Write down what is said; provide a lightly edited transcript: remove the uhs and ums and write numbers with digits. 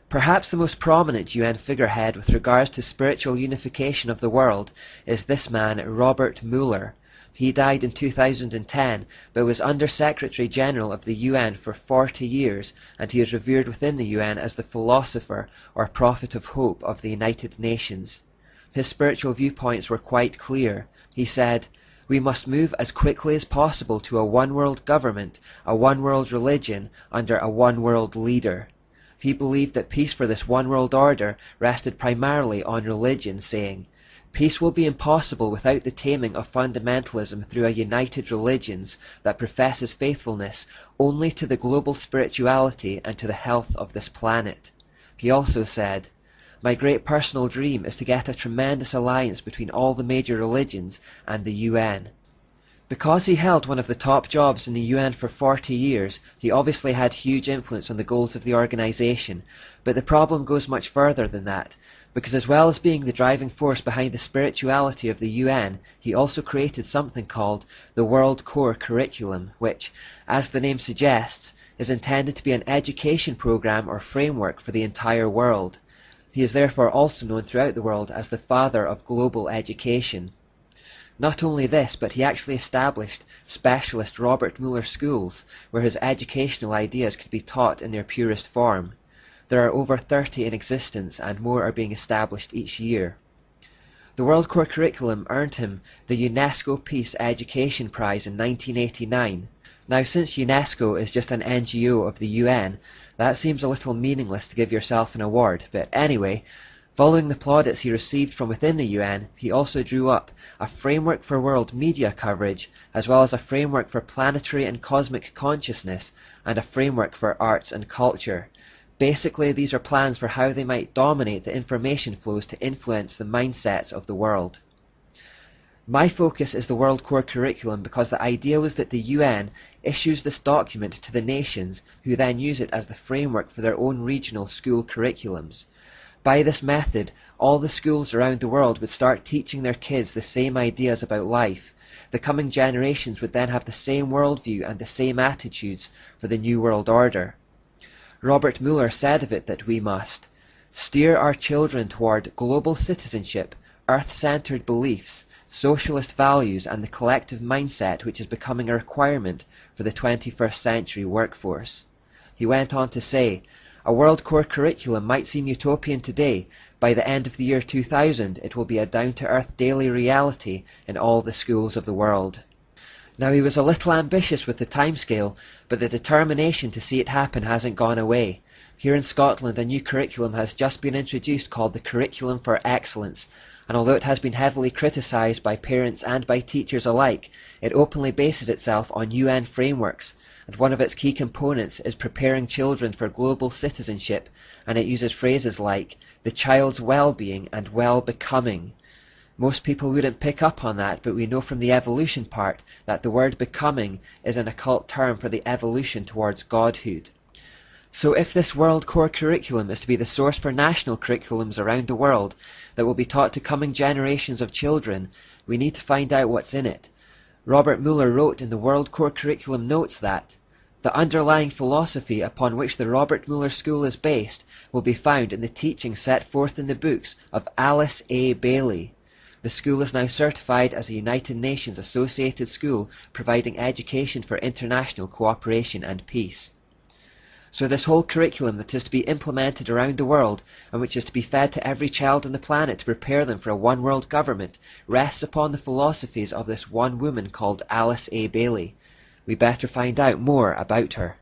Perhaps the most prominent UN figurehead with regards to spiritual unification of the world is this man, Robert Mueller. He died in 2010, but was Under-Secretary General of the UN for 40 years, and he is revered within the UN as the philosopher or prophet of hope of the United Nations. His spiritual viewpoints were quite clear. He said, "We must move as quickly as possible to a one-world government, a one-world religion, under a one-world leader." He believed that peace for this one-world order rested primarily on religion, saying, "Peace will be impossible without the taming of fundamentalism through a united religion that professes faithfulness only to the global spirituality and to the health of this planet." He also said, "My great personal dream is to get a tremendous alliance between all the major religions and the UN." Because he held one of the top jobs in the UN for 40 years, he obviously had huge influence on the goals of the organization, but the problem goes much further than that, because as well as being the driving force behind the spirituality of the UN, he also created something called the World Core Curriculum, which, as the name suggests, is intended to be an education program or framework for the entire world. He is therefore also known throughout the world as the father of global education. Not only this, but he actually established specialist Robert Mueller schools, where his educational ideas could be taught in their purest form. There are over 30 in existence, and more are being established each year. The World Core Curriculum earned him the UNESCO Peace Education Prize in 1989. Now, since UNESCO is just an NGO of the UN, that seems a little meaningless to give yourself an award, but anyway, following the plaudits he received from within the UN, he also drew up a framework for world media coverage, as well as a framework for planetary and cosmic consciousness, and a framework for arts and culture. Basically, these are plans for how they might dominate the information flows to influence the mindsets of the world. My focus is the World Core Curriculum because the idea was that the UN issues this document to the nations, who then use it as the framework for their own regional school curriculums. By this method, all the schools around the world would start teaching their kids the same ideas about life. The coming generations would then have the same worldview and the same attitudes for the New World Order. Robert Mueller said of it that we must steer our children toward global citizenship, earth-centered beliefs, socialist values, and the collective mindset which is becoming a requirement for the 21st century workforce. He went on to say, "A World Core Curriculum might seem utopian today. By the end of the year 2000, it will be a down-to-earth daily reality in all the schools of the world." Now, he was a little ambitious with the timescale, but the determination to see it happen hasn't gone away. Here in Scotland, a new curriculum has just been introduced called the Curriculum for Excellence, and although it has been heavily criticised by parents and by teachers alike, it openly bases itself on UN frameworks, and one of its key components is preparing children for global citizenship, and it uses phrases like the child's well-being and well-becoming. Most people wouldn't pick up on that, but we know from the evolution part that the word becoming is an occult term for the evolution towards godhood. So if this World Core Curriculum is to be the source for national curriculums around the world that will be taught to coming generations of children, we need to find out what's in it. Robert Mueller wrote in the World Core Curriculum notes that the underlying philosophy upon which the Robert Mueller School is based will be found in the teachings set forth in the books of Alice A. Bailey. The school is now certified as a United Nations associated school providing education for international cooperation and peace. So this whole curriculum that is to be implemented around the world, and which is to be fed to every child on the planet to prepare them for a one-world government, rests upon the philosophies of this one woman called Alice A. Bailey. We better find out more about her.